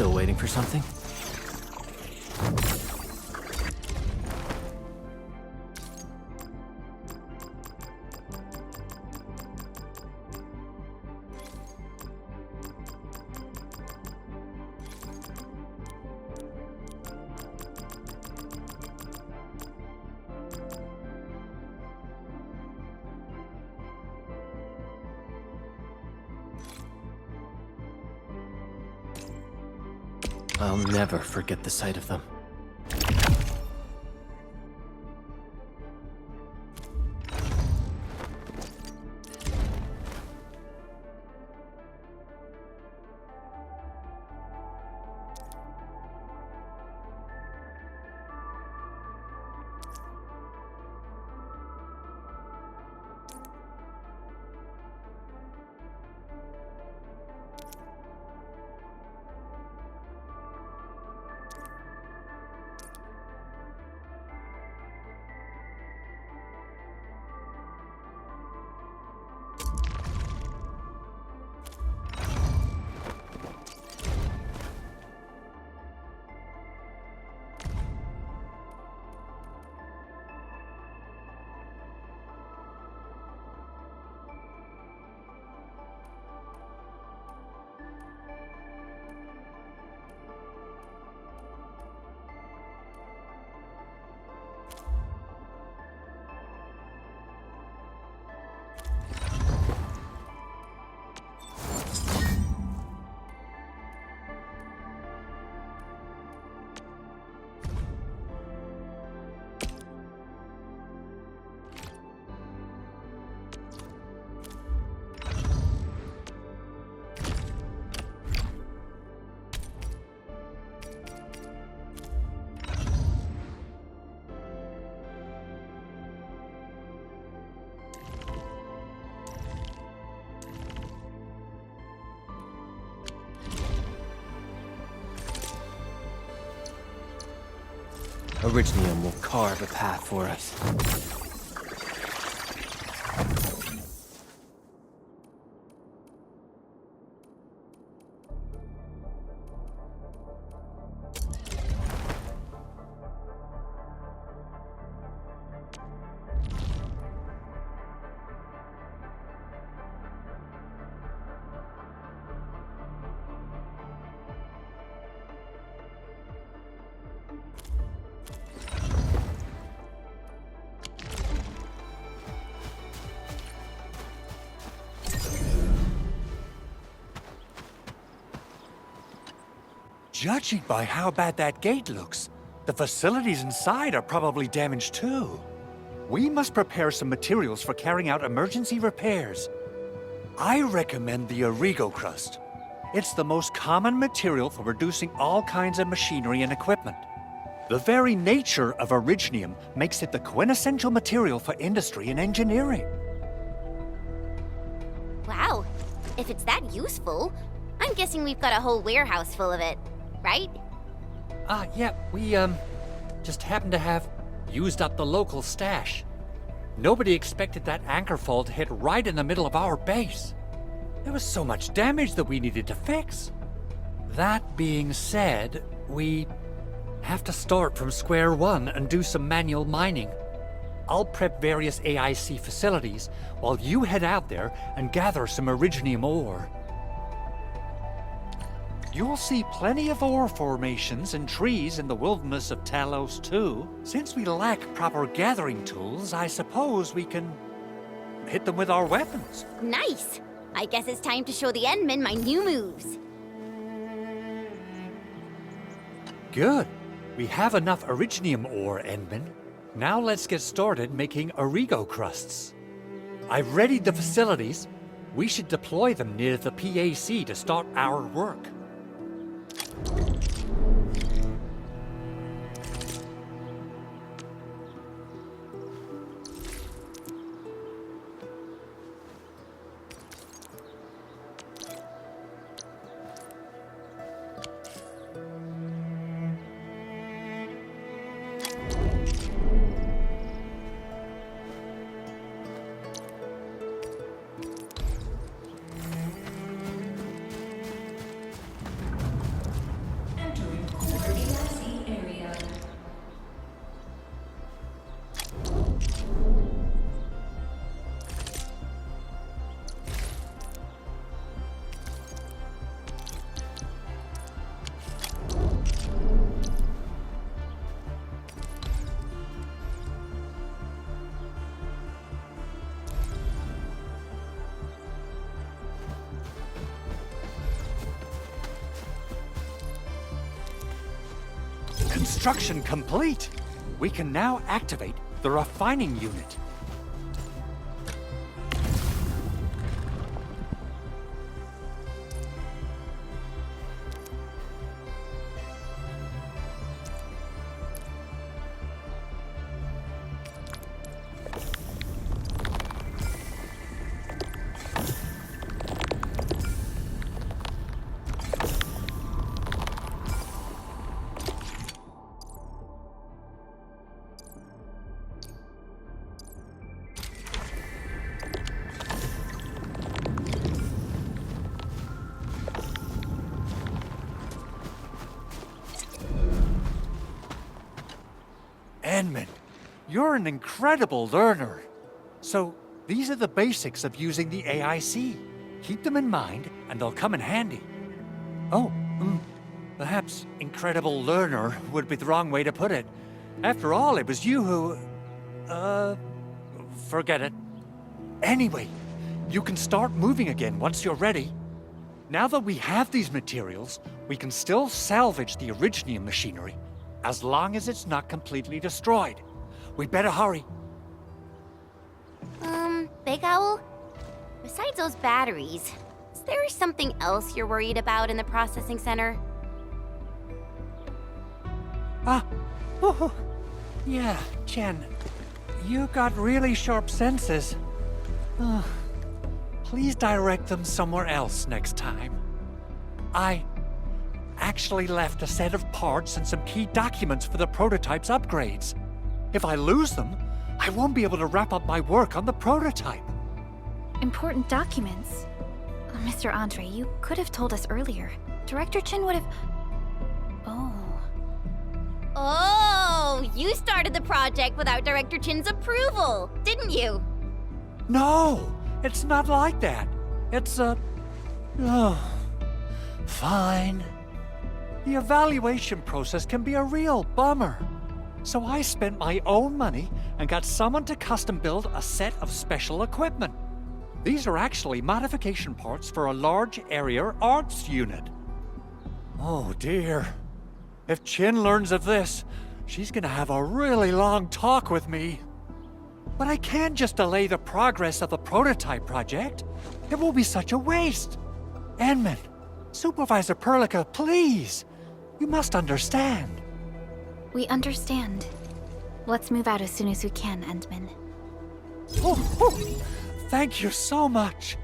Still waiting for something? I'll never forget the sight of them. Originium will carve a path for us. Judging by how bad that gate looks, the facilities inside are probably damaged too. We must prepare some materials for carrying out emergency repairs. I recommend the Origo crust. It's the most common material for producing all kinds of machinery and equipment. The very nature of originium makes it the quintessential material for industry and engineering. Wow, if it's that useful, I'm guessing we've got a whole warehouse full of it, right? Yeah, we, just happen to have used up the local stash. Nobody expected that anchor fall to hit right in the middle of our base. There was so much damage that we needed to fix. That being said, we have to start from square one and do some manual mining. I'll prep various AIC facilities while you head out there and gather some originium ore. You'll see plenty of ore formations and trees in the wilderness of Talos too. Since we lack proper gathering tools, I suppose we can hit them with our weapons. Nice! I guess it's time to show the Endmen my new moves. Good. We have enough originium ore, Endman. Now let's get started making Origo crusts. I've readied the facilities. We should deploy them near the PAC to start our work. Construction complete. We can now activate the refining unit. Edmund, you're an incredible learner. So, these are the basics of using the AIC. Keep them in mind, and they'll come in handy. Oh, perhaps incredible learner would be the wrong way to put it. After all, it was you who... forget it. Anyway, you can start moving again once you're ready. Now that we have these materials, we can still salvage the Originium machinery, as long as it's not completely destroyed. We better hurry. Big Owl? Besides those batteries, is there something else you're worried about in the processing center? Yeah, Jen. You got really sharp senses. Please direct them somewhere else next time. I actually left a set of parts and some key documents for the prototype's upgrades. If I lose them, I won't be able to wrap up my work on the prototype. Important documents? Mr. Andre, you could have told us earlier. Director Chin would have... Oh, you started the project without Director Chin's approval, didn't you? No, it's not like that. It's fine. The evaluation process can be a real bummer. So I spent my own money and got someone to custom build a set of special equipment. These are actually modification parts for a large area arts unit. Oh dear. If Chin learns of this, she's gonna have a really long talk with me. But I can't just delay the progress of the prototype project. It will be such a waste. Edmund, Supervisor Perlica, please. You must understand. We understand. Let's move out as soon as we can, Endman. Thank you so much.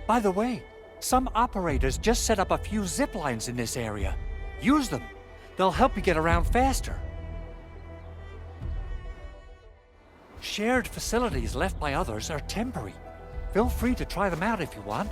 By the way, some operators just set up a few zip lines in this area. Use them. They'll help you get around faster. Shared facilities left by others are temporary. Feel free to try them out if you want.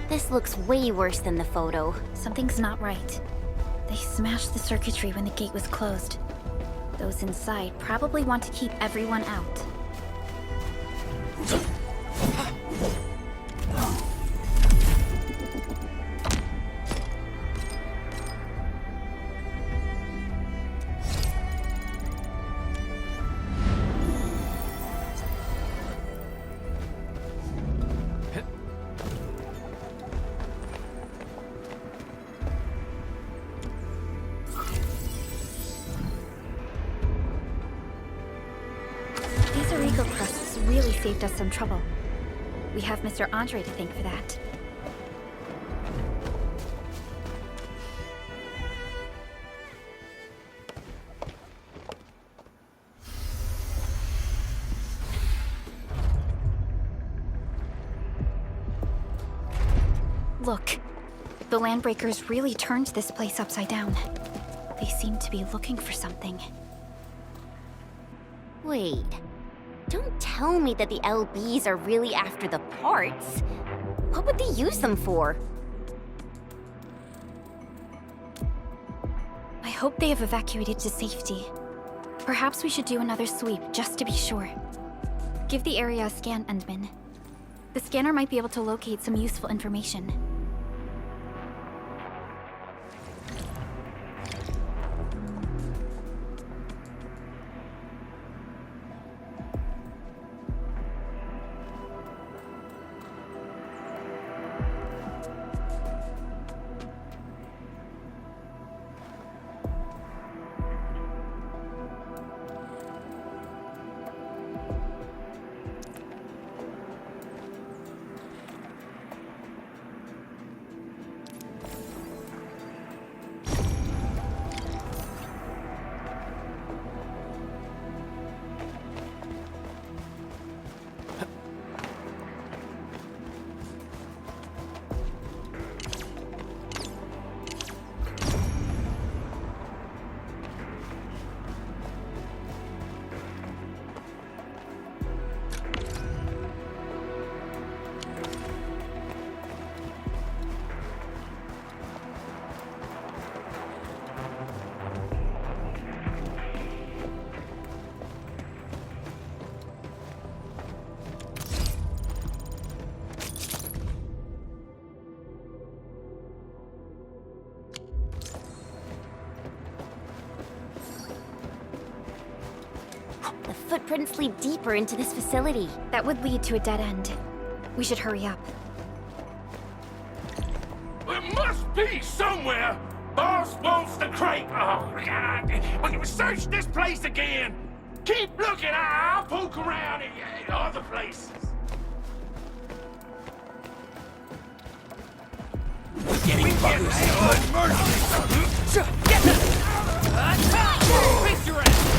This looks way worse than the photo. Something's not right. They smashed the circuitry when the gate was closed. Those inside probably want to keep everyone out. saved us some trouble. We have Mr. Andre to thank for that. Look, the Landbreakers really turned this place upside down. They seem to be looking for something. Wait. Don't tell me that the LBs are really after the parts. What would they use them for? I hope they have evacuated to safety. Perhaps we should do another sweep, just to be sure. Give the area a scan, Endman. The scanner might be able to locate some useful information. Footprints lead deeper into this facility. That would lead to a dead end. We should hurry up. There must be somewhere! Boss wants the crate! Oh, God! When you search this place again! Keep looking! I'll poke around in other places. Getting Face your ass!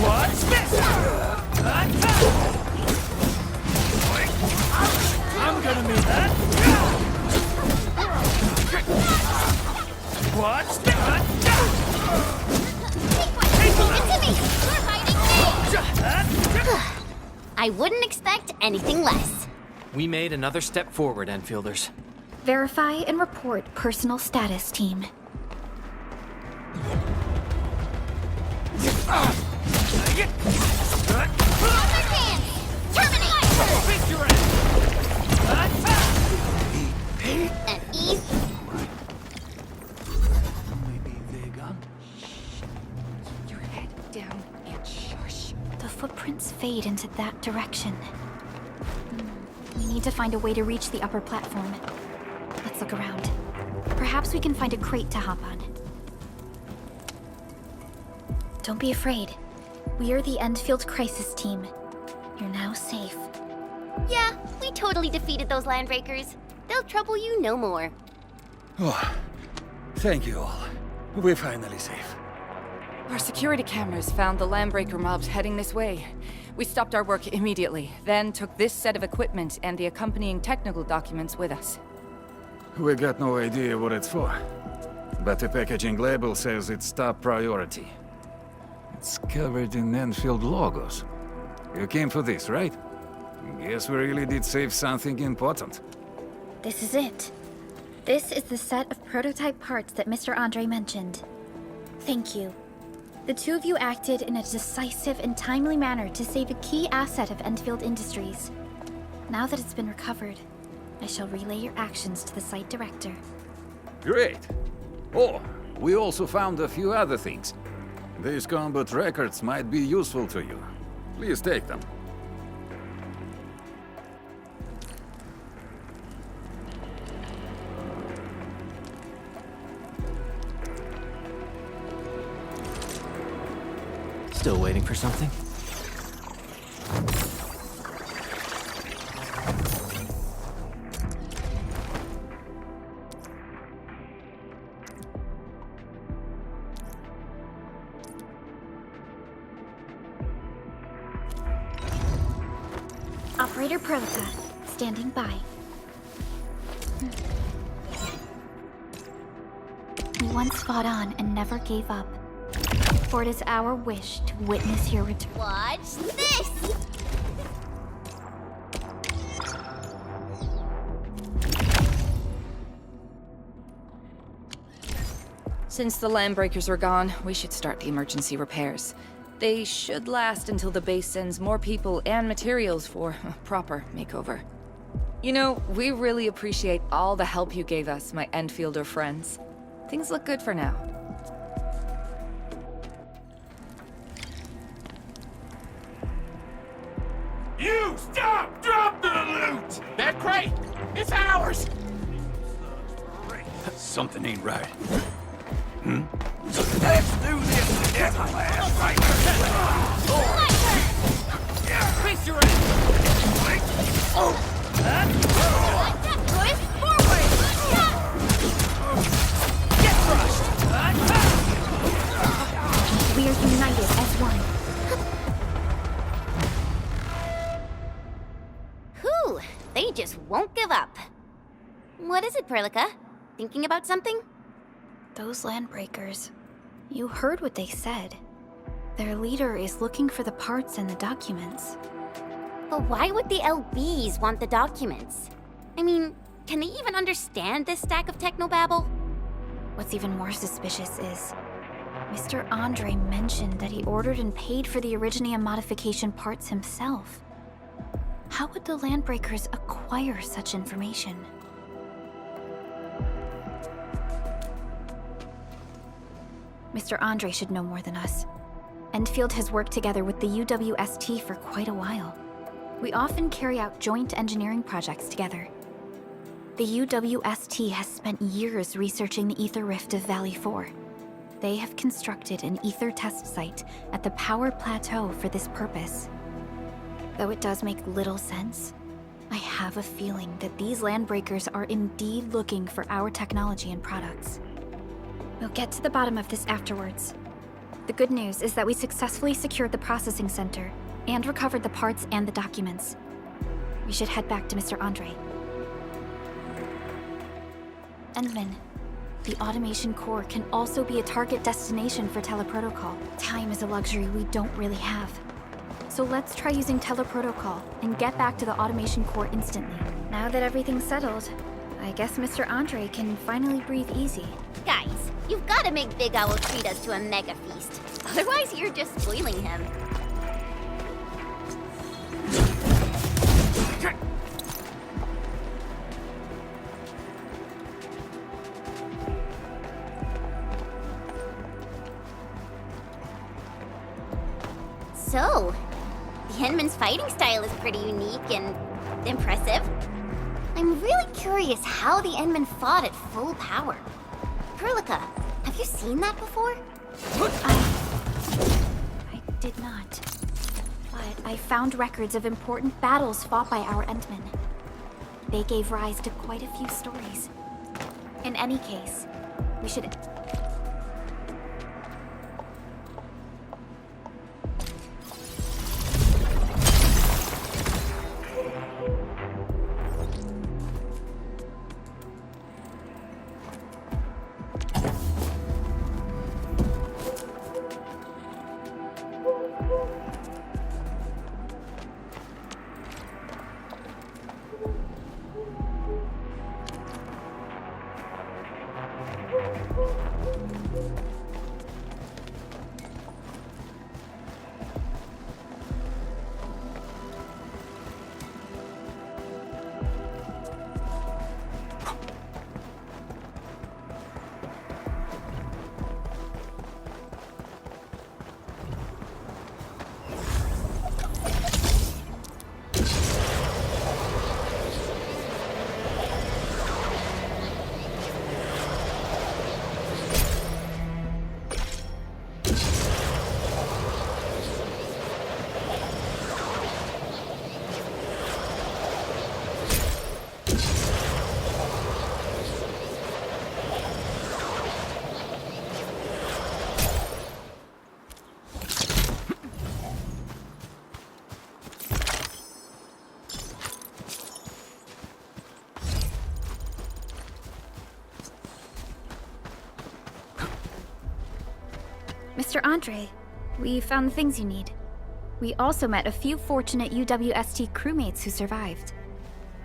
What's this? I'm gonna meet that. What's this? I wouldn't expect anything less. We made another step forward, Enfielders. Verify and report personal status, team. And Eve. Your head down and shush. The footprints fade into that direction. We need to find a way to reach the upper platform. Let's look around. Perhaps we can find a crate to hop on. Don't be afraid. We are the Endfield Crisis Team. You're now safe. Yeah, we totally defeated those Landbreakers. They'll trouble you no more. Oh, thank you all. We're finally safe. Our security cameras found the Landbreaker mobs heading this way. We stopped our work immediately, then took this set of equipment and the accompanying technical documents with us. We got no idea what it's for, but the packaging label says it's top priority. It's covered in Enfield logos. You came for this, right? Guess we really did save something important. This is it. This is the set of prototype parts that Mr. Andre mentioned. Thank you. The two of you acted in a decisive and timely manner to save a key asset of Enfield Industries. Now that it's been recovered, I shall relay your actions to the site director. Great. Oh, we also found a few other things. These combat records might be useful to you. Please take them. Still waiting for something? Operator Prolica, standing by. We once fought on and never gave up. For it is our wish to witness your return. Watch this! Since the landbreakers are gone, we should start the emergency repairs. They should last until the base sends more people and materials for a proper makeover. You know, we really appreciate all the help you gave us, my Endfielder friends. Things look good for now. You stop! Drop the loot! That crate, it's ours! Something ain't right. Let's do this together, last right? Face your Get crushed! We are united as one. Whew, they just won't give up. What is it, Prolica? Thinking about something? Those landbreakers. You heard what they said. Their leader is looking for the parts and the documents. But why would the LBs want the documents? I mean, can they even understand this stack of technobabble? What's even more suspicious is Mr. Andre mentioned that he ordered and paid for the Originium modification parts himself. How would the landbreakers acquire such information? Mr. Andre should know more than us. Endfield has worked together with the UWST for quite a while. We often carry out joint engineering projects together. The UWST has spent years researching the ether rift of Valley 4. They have constructed an ether test site at the Power Plateau for this purpose. Though it does make little sense, I have a feeling that these landbreakers are indeed looking for our technology and products. We'll get to the bottom of this afterwards. The good news is that we successfully secured the processing center and recovered the parts and the documents. We should head back to Mr. Andre. Endman, the automation core can also be a target destination for teleprotocol. Time is a luxury we don't really have. So let's try using teleprotocol and get back to the automation core instantly. Now that everything's settled, I guess Mr. Andre can finally breathe easy. Guys, you've got to make Big Owl treat us to a mega feast. Otherwise, you're just spoiling him. So, the Endman's fighting style is pretty unique and impressive. I'm really curious how the Endman fought at full power. Prolica, have you seen that before? I did not. But I found records of important battles fought by our Endmen. They gave rise to quite a few stories. In any case, we should... Mr. Andre, we found the things you need. We also met a few fortunate UWST crewmates who survived.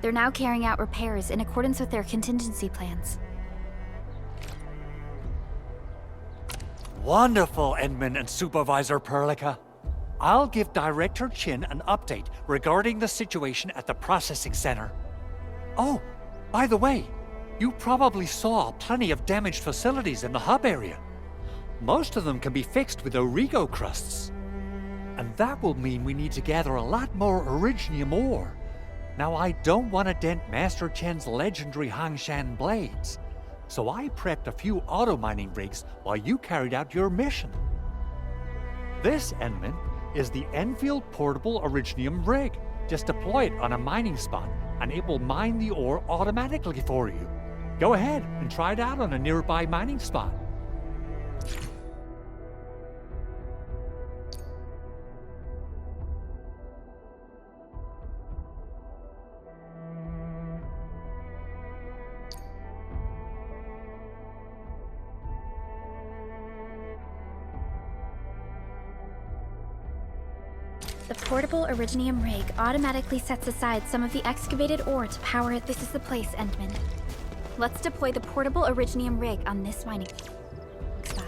They're now carrying out repairs in accordance with their contingency plans. Wonderful, Edmund and Supervisor Perlica. I'll give Director Chin an update regarding the situation at the processing center. Oh, by the way, you probably saw plenty of damaged facilities in the hub area. Most of them can be fixed with Origo crusts. And that will mean we need to gather a lot more Originium ore. Now, I don't want to dent Master Chen's legendary Hangshan blades, so I prepped a few auto-mining rigs while you carried out your mission. This, Enman, is the Enfield Portable Originium rig. Just deploy it on a mining spot, and it will mine the ore automatically for you. Go ahead and try it out on a nearby mining spot. The portable Originium rig automatically sets aside some of the excavated ore to power it. This is the place, Endman. Let's deploy the portable Originium rig on this mining spot.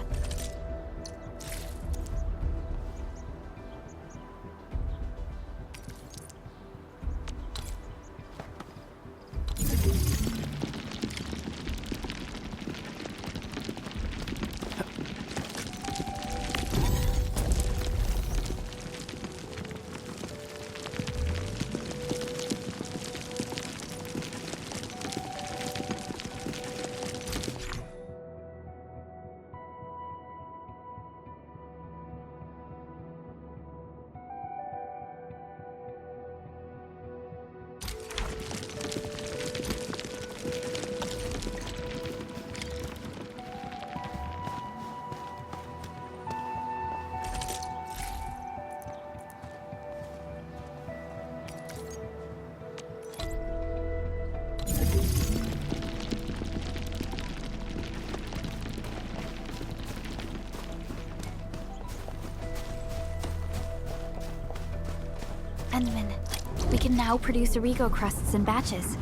Endman, we can now produce Origo crusts in batches.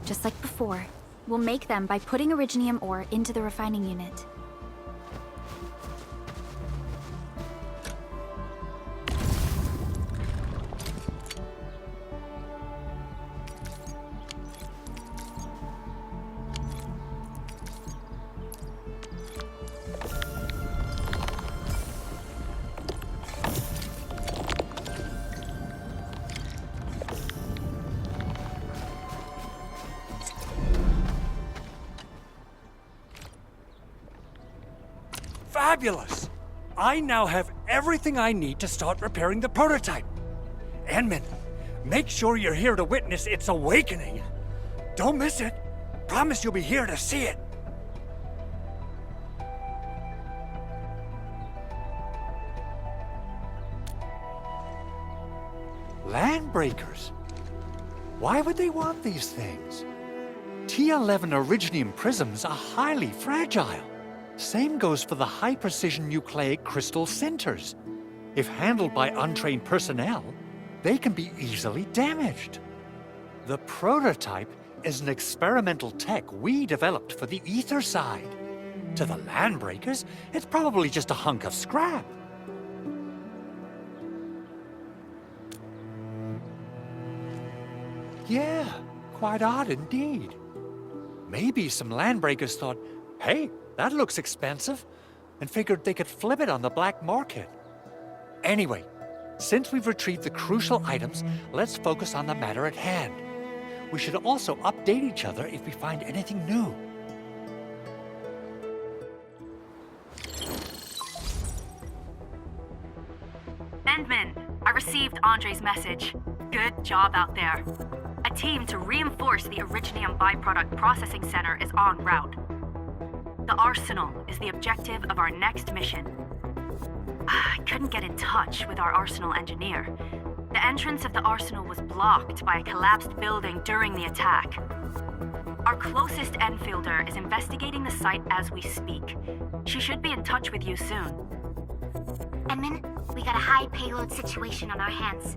Just like before, we'll make them by putting Originium ore into the refining unit. Fabulous! I now have everything I need to start repairing the prototype. Enman, make sure you're here to witness its awakening. Don't miss it. Promise you'll be here to see it. Landbreakers? Why would they want these things? T11 Originium prisms are highly fragile. Same goes for the high-precision nucleic crystal centers. If handled by untrained personnel, they can be easily damaged. The prototype is an experimental tech we developed for the ether side. To the Landbreakers, it's probably just a hunk of scrap. Yeah, quite odd indeed. Maybe some Landbreakers thought, hey, that looks expensive, and figured they could flip it on the black market. Anyway, since we've retrieved the crucial items, let's focus on the matter at hand. We should also update each other if we find anything new. Endman, I received Andre's message. Good job out there. A team to reinforce the Originium byproduct processing center is en route. The arsenal is the objective of our next mission. I couldn't get in touch with our arsenal engineer. The entrance of the arsenal was blocked by a collapsed building during the attack. Our closest Enfielder is investigating the site as we speak. She should be in touch with you soon. Edmund, we got a high payload situation on our hands.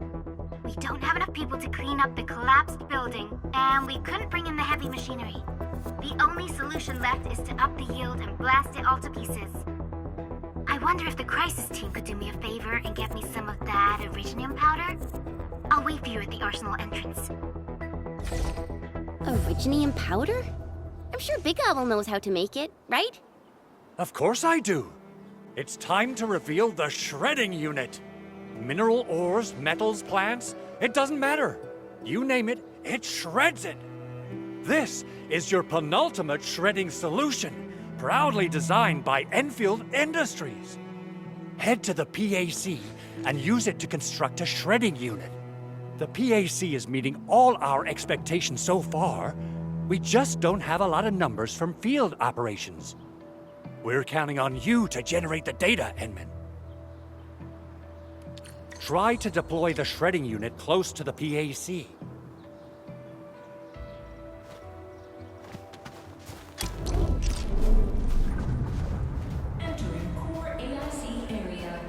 We don't have enough people to clean up the collapsed building, and we couldn't bring in the heavy machinery. The only solution left is to up the yield and blast it all to pieces. I wonder if the crisis team could do me a favor and get me some of that originium powder? I'll wait for you at the arsenal entrance. Originium powder? I'm sure Big Owl knows how to make it, right? Of course I do. It's time to reveal the shredding unit. Mineral ores, metals, plants, it doesn't matter. You name it, it shreds it. This is your penultimate shredding solution, proudly designed by Enfield Industries. Head to the PAC and use it to construct a shredding unit. The PAC is meeting all our expectations so far. We just don't have a lot of numbers from field operations. We're counting on you to generate the data, Edmund. Try to deploy the shredding unit close to the PAC. Entering core AIC area.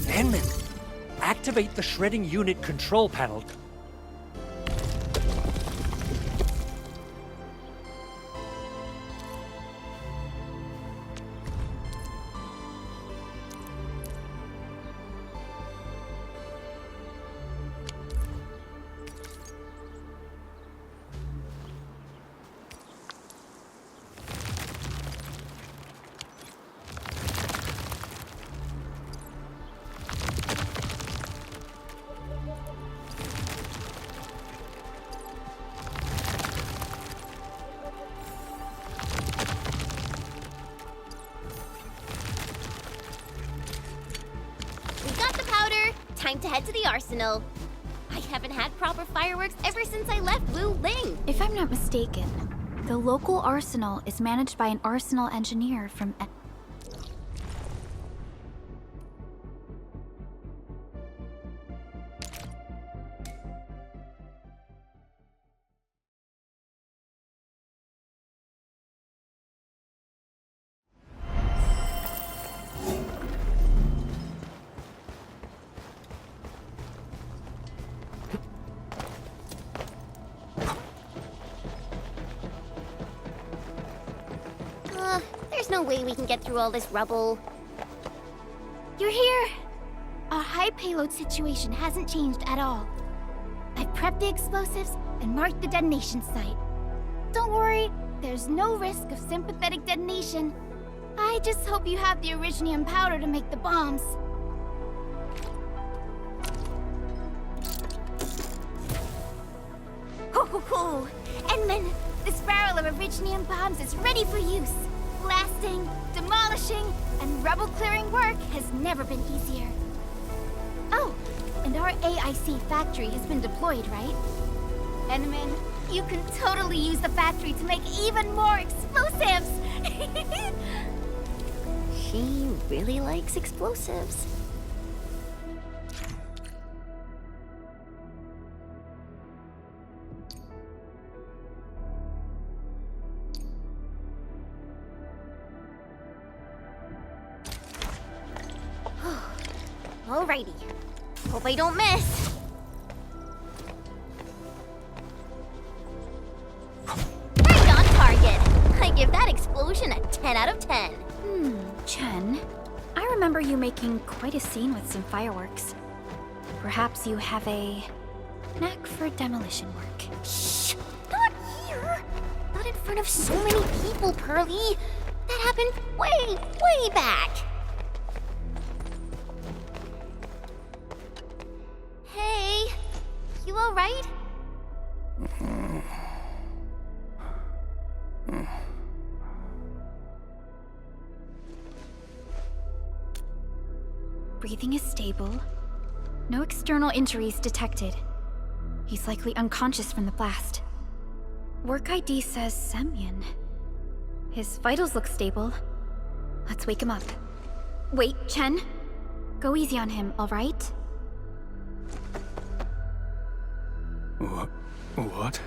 Edmund, activate the shredding unit control panel. Time to head to the arsenal. I haven't had proper fireworks ever since I left Wu Ling. If I'm not mistaken, the local arsenal is managed by an arsenal engineer from... There's no way we can get through all this rubble. You're here! Our high payload situation hasn't changed at all. I've prepped the explosives and marked the detonation site. Don't worry, there's no risk of sympathetic detonation. I just hope you have the originium powder to make the bombs. Ho ho ho! Edmund, this barrel of originium bombs is ready for use. Blasting, demolishing, and rubble-clearing work has never been easier. Oh, and our AIC factory has been deployed, right? Edmund, you can totally use the factory to make even more explosives! She really likes explosives. Alrighty. Hope I don't miss. Right on target. I give that explosion a 10 out of 10. Chen, I remember you making quite a scene with some fireworks. Perhaps you have a knack for demolition work. Shh! Not here! Not in front of so many people, Pearly. That happened way, way back. Hey, you all right? Breathing is stable. No external injuries detected. He's likely unconscious from the blast. Work ID says Semyon. His vitals look stable. Let's wake him up. Wait, Chen. Go easy on him, alright? What?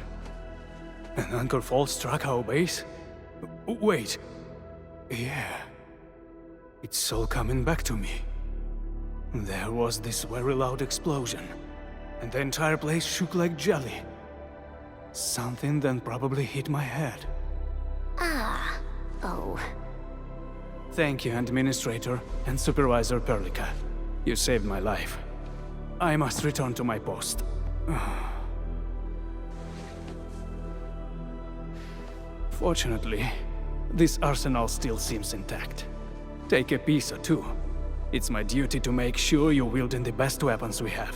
An anchor fault struck our base? Wait. Yeah. It's all coming back to me. There was this very loud explosion, and the entire place shook like jelly. Something then probably hit my head. Ah. Oh. Thank you, Administrator and Supervisor Perlica. You saved my life. I must return to my post. Fortunately, this arsenal still seems intact. Take a piece or two. It's my duty to make sure you're wielding the best weapons we have.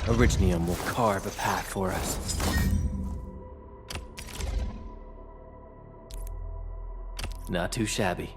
Originium will carve a path for us. Not too shabby.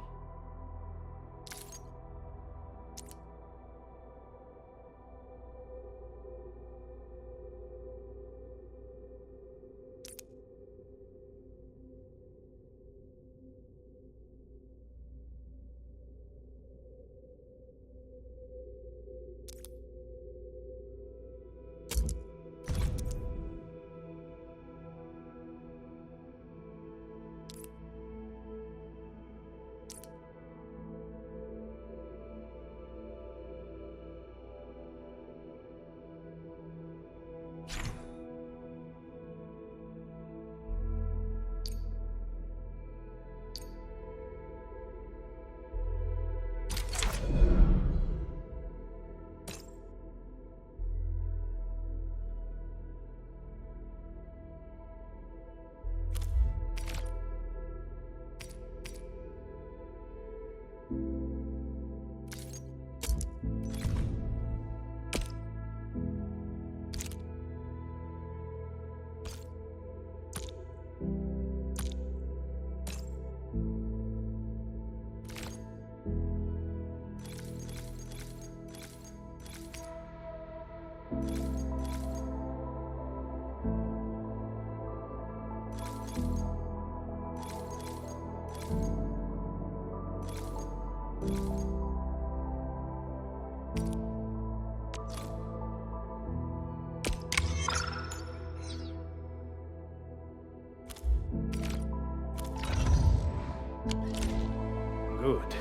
Good.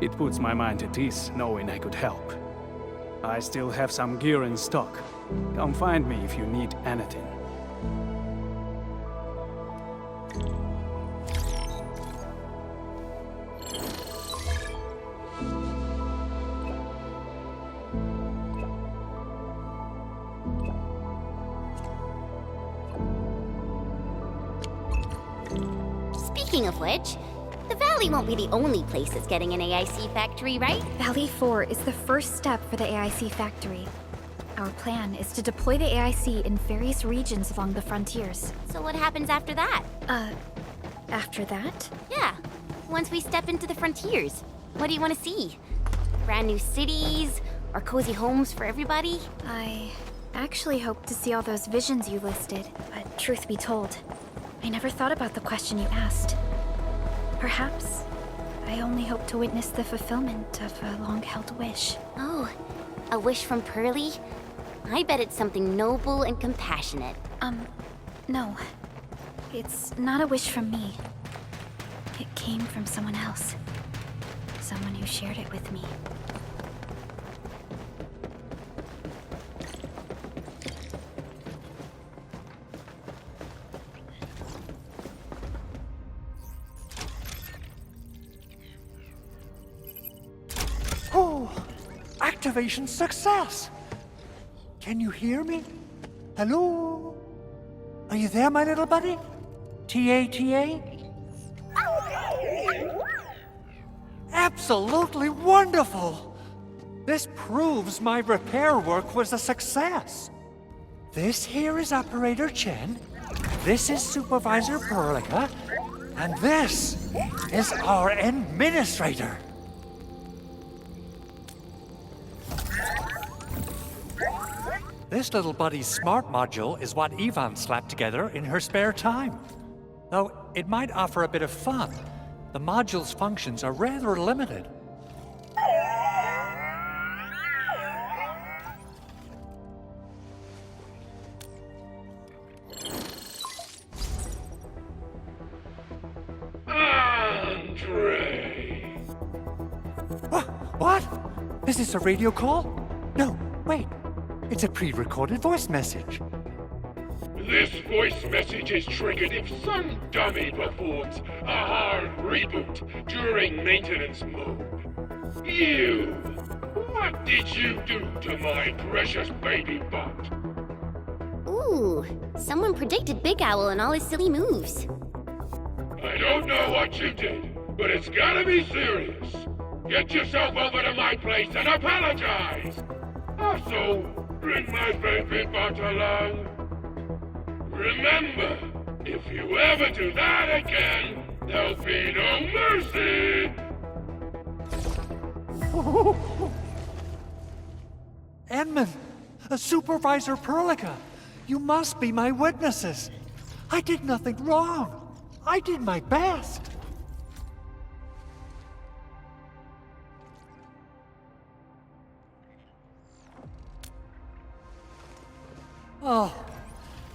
It puts my mind at ease knowing I could help. I still have some gear in stock. Come find me if you need anything. Speaking of which, the Valley won't be the only place that's getting an AIC factory, right? Valley 4 is the first step for the AIC factory. Our plan is to deploy the AIC in various regions along the frontiers. So what happens after that? After that? Yeah, once we step into the frontiers, what do you want to see? Brand new cities? Or cozy homes for everybody? I actually hope to see all those visions you listed, but truth be told, I never thought about the question you asked. Perhaps I only hope to witness the fulfillment of a long-held wish. Oh, a wish from Pearly? I bet it's something noble and compassionate. No. It's not a wish from me. It came from someone else. Someone who shared it with me. Activation success! Can you hear me? Hello? Are you there, my little buddy? T-A-T-A? Absolutely wonderful! This proves my repair work was a success. This here is Operator Chen, this is Supervisor Perlica, and this is our Administrator. This little buddy's smart module is what Yvonne slapped together in her spare time. Though it might offer a bit of fun, the module's functions are rather limited. Andre! What? Is this a radio call? No, wait. It's a pre-recorded voice message. This voice message is triggered if some dummy performs a hard reboot during maintenance mode. You! What did you do to my precious baby butt? Ooh, someone predicted Big Owl and all his silly moves. I don't know what you did, but it's gotta be serious. Get yourself over to my place and apologize! Also, bring my baby butt along. Remember, if you ever do that again, there'll be no mercy! Edmund, Supervisor Perlica, you must be my witnesses. I did nothing wrong. I did my best. Oh,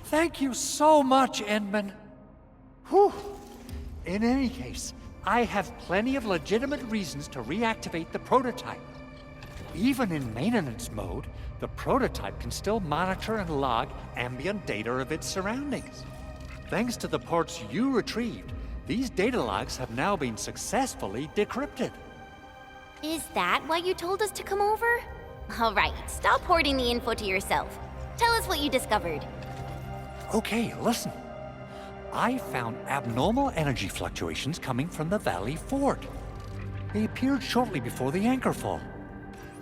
thank you so much, Edmund. Whew. In any case, I have plenty of legitimate reasons to reactivate the prototype. Even in maintenance mode, the prototype can still monitor and log ambient data of its surroundings. Thanks to the ports you retrieved, these data logs have now been successfully decrypted. Is that why you told us to come over? All right, stop hoarding the info to yourself. Tell us what you discovered. Okay, listen. I found abnormal energy fluctuations coming from the Valley Fort. They appeared shortly before the anchor fall.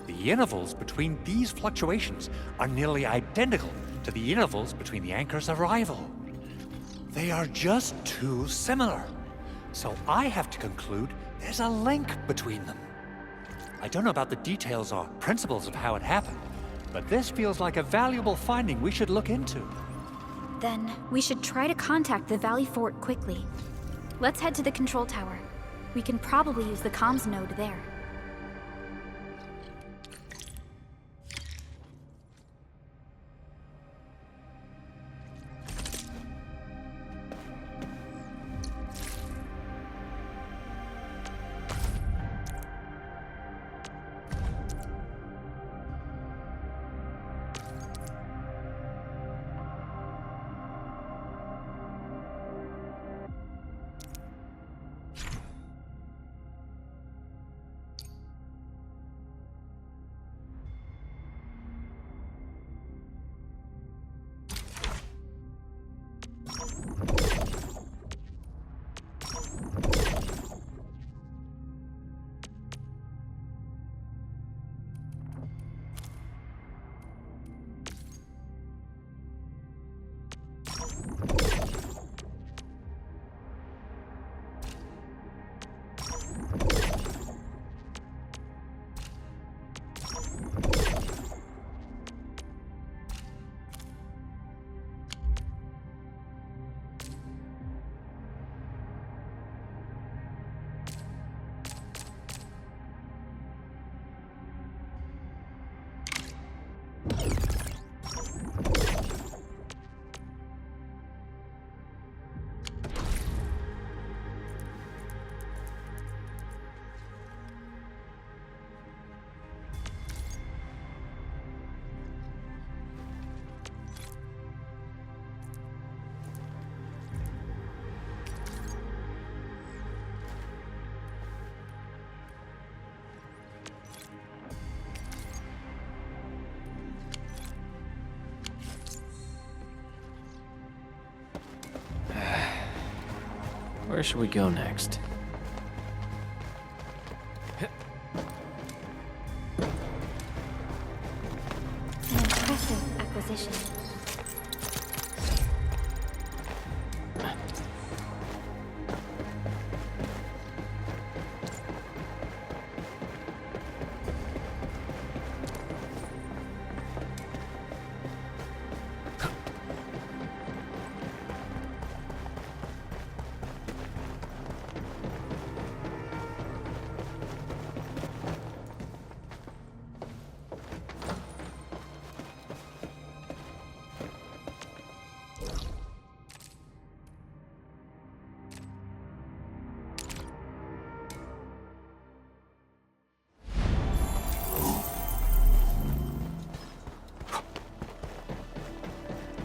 The intervals between these fluctuations are nearly identical to the intervals between the anchor's arrival. They are just too similar. So I have to conclude there's a link between them. I don't know about the details or principles of how it happened, but this feels like a valuable finding we should look into. Then we should try to contact the Valley Fort quickly. Let's head to the control tower. We can probably use the comms node there. Where should we go next? An impressive acquisition.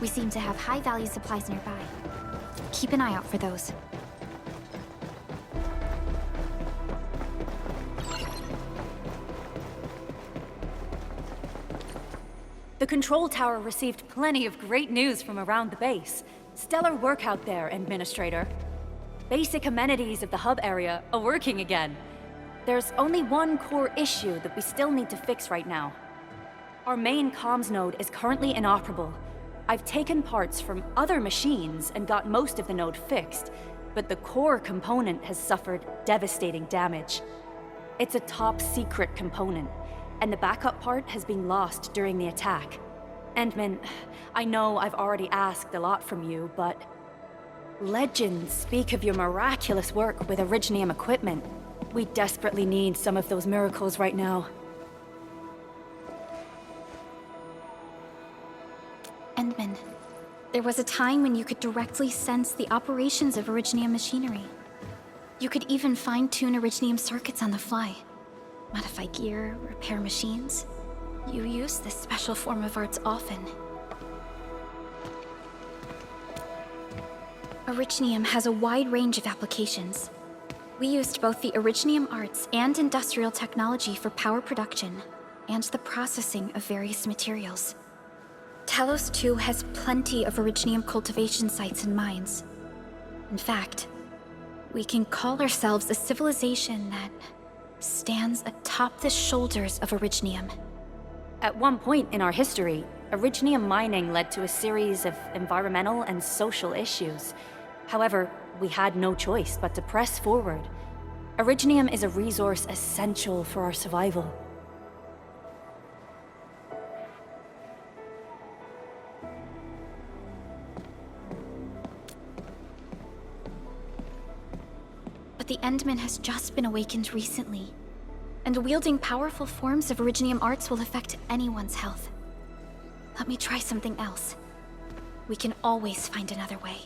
We seem to have high-value supplies nearby. Keep an eye out for those. The control tower received plenty of great news from around the base. Stellar work out there, Administrator. Basic amenities of the hub area are working again. There's only one core issue that we still need to fix right now. Our main comms node is currently inoperable. I've taken parts from other machines and got most of the node fixed, but the core component has suffered devastating damage. It's a top-secret component, and the backup part has been lost during the attack. Endman, I know I've already asked a lot from you, but legends speak of your miraculous work with Originium equipment. We desperately need some of those miracles right now. Endman, there was a time when you could directly sense the operations of Originium machinery. You could even fine-tune Originium circuits on the fly. Modify gear, repair machines. You use this special form of arts often. Originium has a wide range of applications. We used both the Originium arts and industrial technology for power production, and the processing of various materials. Talos 2 has plenty of Originium cultivation sites and mines. In fact, we can call ourselves a civilization that stands atop the shoulders of Originium. At one point in our history, Originium mining led to a series of environmental and social issues. However, we had no choice but to press forward. Originium is a resource essential for our survival. But the Endman has just been awakened recently, and wielding powerful forms of Originium arts will affect anyone's health. Let me try something else. We can always find another way.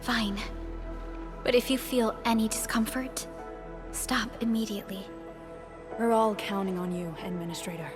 Fine. But if you feel any discomfort, stop immediately. We're all counting on you, Administrator.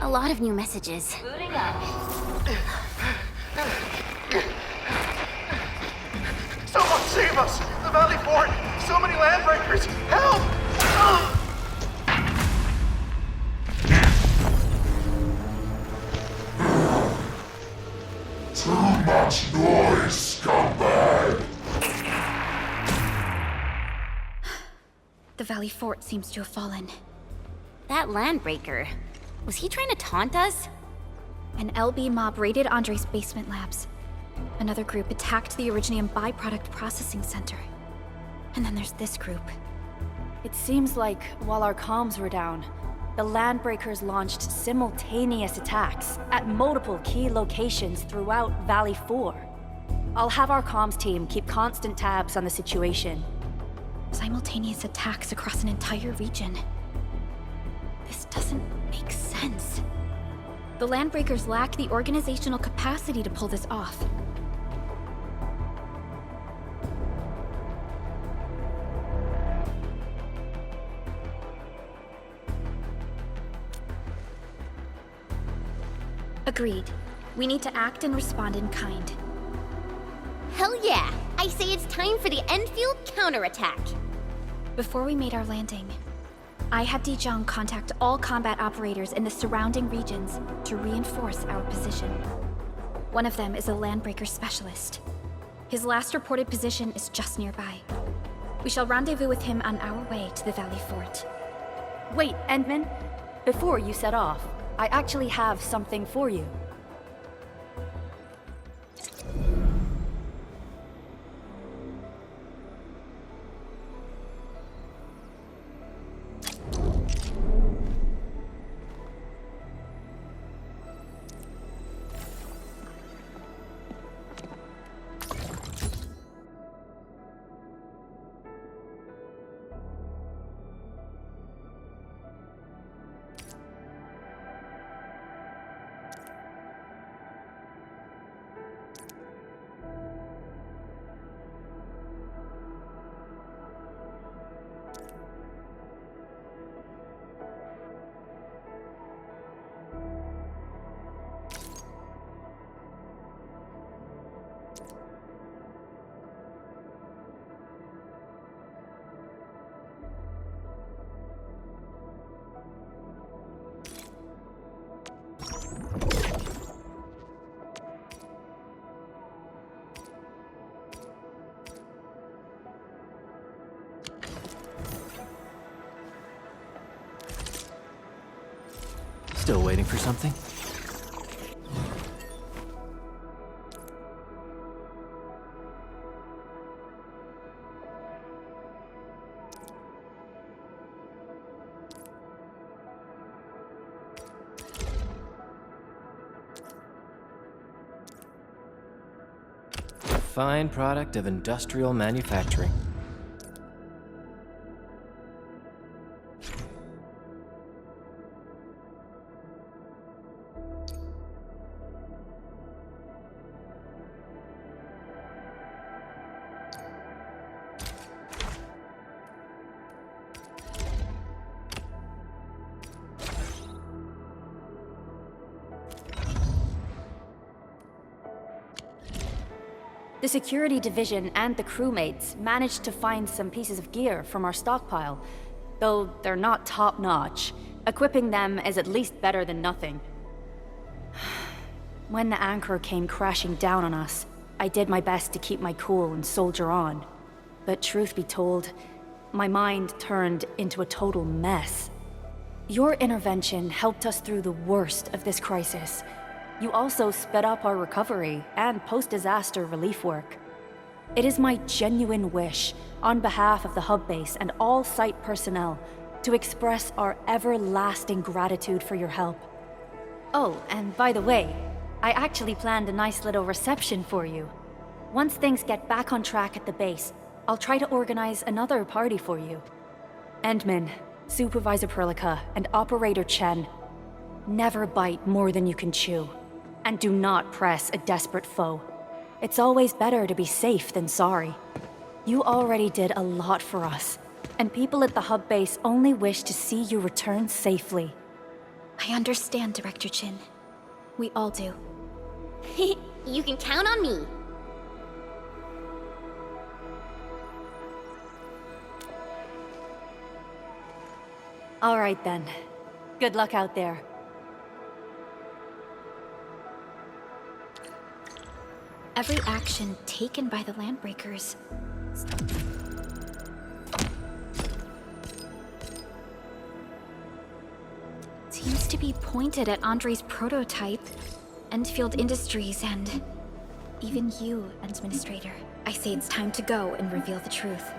A lot of new messages. Booting up. Someone save us! The Valley Fort! So many landbreakers! Help! Too much noise, scumbag! The Valley Fort seems to have fallen. That landbreaker. Was he trying to taunt us? An LB mob raided Andre's basement labs. Another group attacked the Originium byproduct processing center. And then there's this group. It seems like while our comms were down, the Landbreakers launched simultaneous attacks at multiple key locations throughout Valley 4. I'll have our comms team keep constant tabs on the situation. Simultaneous attacks across an entire region. This doesn't make sense. The Landbreakers lack the organizational capacity to pull this off. Agreed. We need to act and respond in kind. Hell yeah! I say it's time for the Enfield counterattack. Before we made our landing, I had Dijong contact all combat operators in the surrounding regions to reinforce our position. One of them is a Landbreaker specialist. His last reported position is just nearby. We shall rendezvous with him on our way to the Valley Fort. Wait, Endman, before you set off, I actually have something for you. Still waiting for something? A fine product of industrial manufacturing. The security division and the crewmates managed to find some pieces of gear from our stockpile, though they're not top-notch. Equipping them is at least better than nothing. When the anchor came crashing down on us, I did my best to keep my cool and soldier on. But truth be told, my mind turned into a total mess. Your intervention helped us through the worst of this crisis. You also sped up our recovery and post-disaster relief work. It is my genuine wish, on behalf of the hub base and all site personnel, to express our everlasting gratitude for your help. Oh, and by the way, I actually planned a nice little reception for you. Once things get back on track at the base, I'll try to organize another party for you. Endman, Supervisor Perlica, and Operator Chen, never bite more than you can chew. And do not press a desperate foe. It's always better to be safe than sorry. You already did a lot for us, and people at the hub base only wish to see you return safely. I understand, Director Chin. We all do. You can count on me. All right then. Good luck out there. Every action taken by the Landbreakers seems to be pointed at Andre's prototype, Endfield Industries, and even you, Administrator. I say it's time to go and reveal the truth.